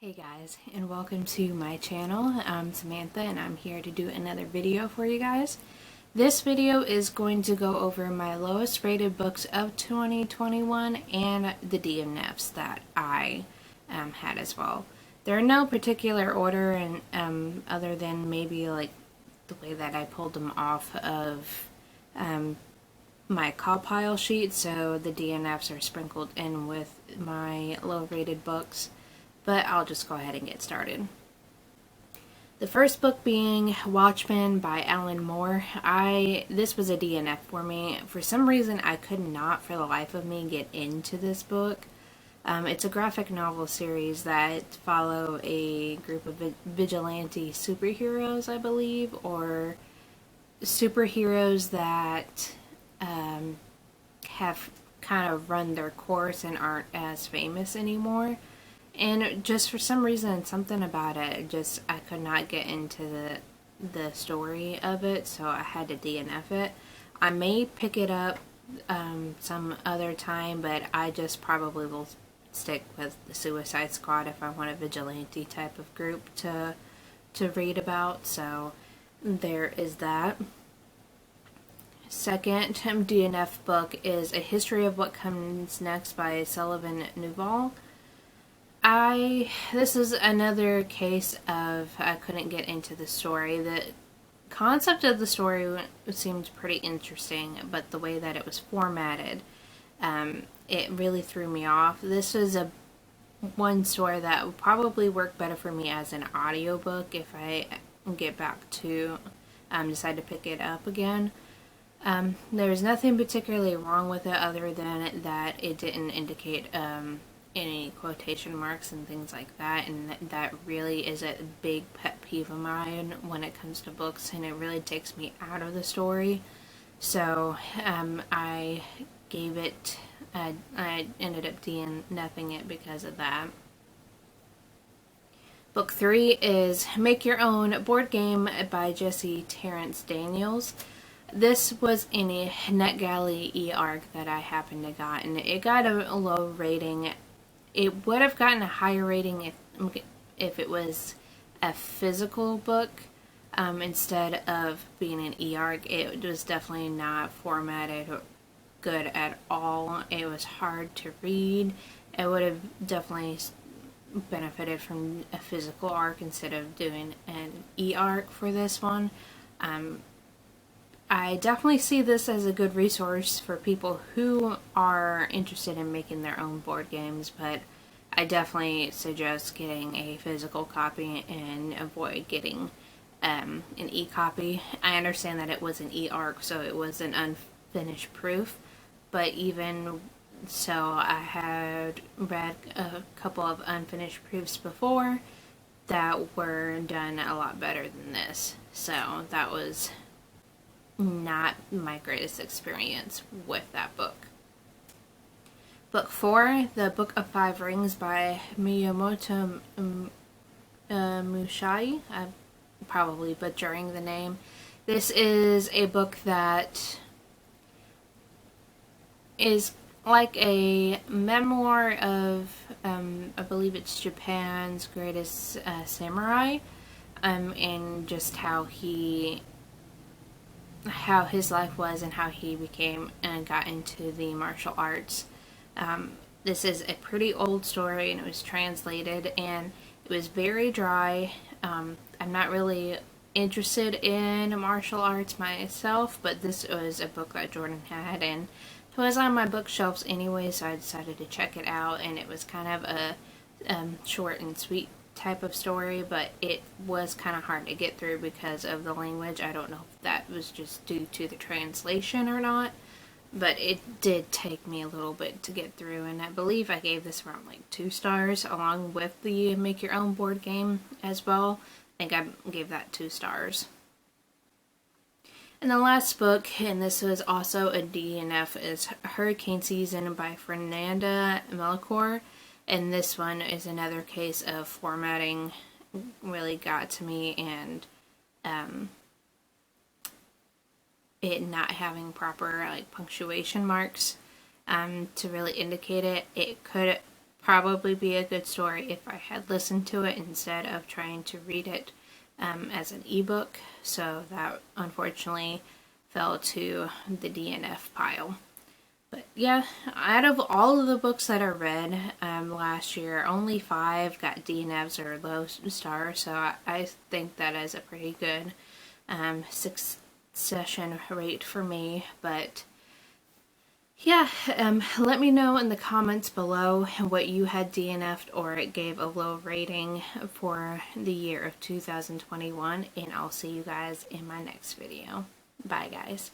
Hey guys, and welcome to my channel. I'm Samantha and I'm here to do another video for you guys. This video is going to go over my lowest rated books of 2021 and the DNFs that I had as well. They're in no particular order, and other than maybe like the way that I pulled them off of my call pile sheet, so the DNFs are sprinkled in with my low rated books. But I'll just go ahead and get started. The first book being Watchmen by Alan Moore. This was a DNF for me. For some reason, I could not for the life of me get into this book. It's a graphic novel series that follow a group of vigilante superheroes, I believe, or superheroes that have kind of run their course and aren't as famous anymore. And just for some reason, something about it, I could not get into the story of it, so I had to DNF it. I may pick it up some other time, but I just probably will stick with the Suicide Squad if I want a vigilante type of group to read about, so there is that. Second DNF book is A History of What Comes Next by Sullivan Nouveau. This is another case of I couldn't get into the story. The concept of the story seemed pretty interesting, but the way that it was formatted, it really threw me off. This is one story that would probably work better for me as an audiobook if I get back to decide to pick it up again. There's nothing particularly wrong with it other than that it didn't indicate any quotation marks and things like that, and that really is a big pet peeve of mine when it comes to books, and it really takes me out of the story. So I ended up DNFing it because of that. Book 3 is Make Your Own Board Game by Jesse Terrance Daniels. This was in a NetGalley eArc that I happened to got, and it got a low rating. It would have gotten a higher rating if it was a physical book instead of being an eArc. It was definitely not formatted good at all. It was hard to read. It would have definitely benefited from a physical arc instead of doing an eArc for this one. I definitely see this as a good resource for people who are interested in making their own board games, but I definitely suggest getting a physical copy and avoid getting an e-copy. I understand that it was an e-arc, so it was an unfinished proof, but even so, I had read a couple of unfinished proofs before that were done a lot better than this, so that was not my greatest experience with that book. Book 4, The Book of Five Rings by Miyamoto Musashi. I'm probably butchering the name. This is a book that is like a memoir of, I believe it's Japan's greatest samurai, and just how his life was and how he became and got into the martial arts. This is a pretty old story, and it was translated, and it was very dry. I'm not really interested in martial arts myself, but this was a book that Jordan had, and it was on my bookshelves anyway, so I decided to check it out, and it was kind of a short and sweet type of story, but it was kind of hard to get through because of the language. I don't know if that was just due to the translation or not, but it did take me a little bit to get through, and I believe I gave this around like 2 stars along with the Make Your Own Board Game as well. I think I gave that 2 stars. And the last book, and this was also a DNF, is Hurricane Season by Fernanda Melacore. And this one is another case of formatting really got to me, and it not having proper like punctuation marks to really indicate it. It could probably be a good story if I had listened to it instead of trying to read it as an ebook. So that unfortunately fell to the DNF pile. But yeah, out of all of the books that I read last year, only 5 got DNFs or low stars, so I think that is a pretty good succession rate for me. But yeah, let me know in the comments below what you had DNF'd or it gave a low rating for the year of 2021, and I'll see you guys in my next video. Bye, guys.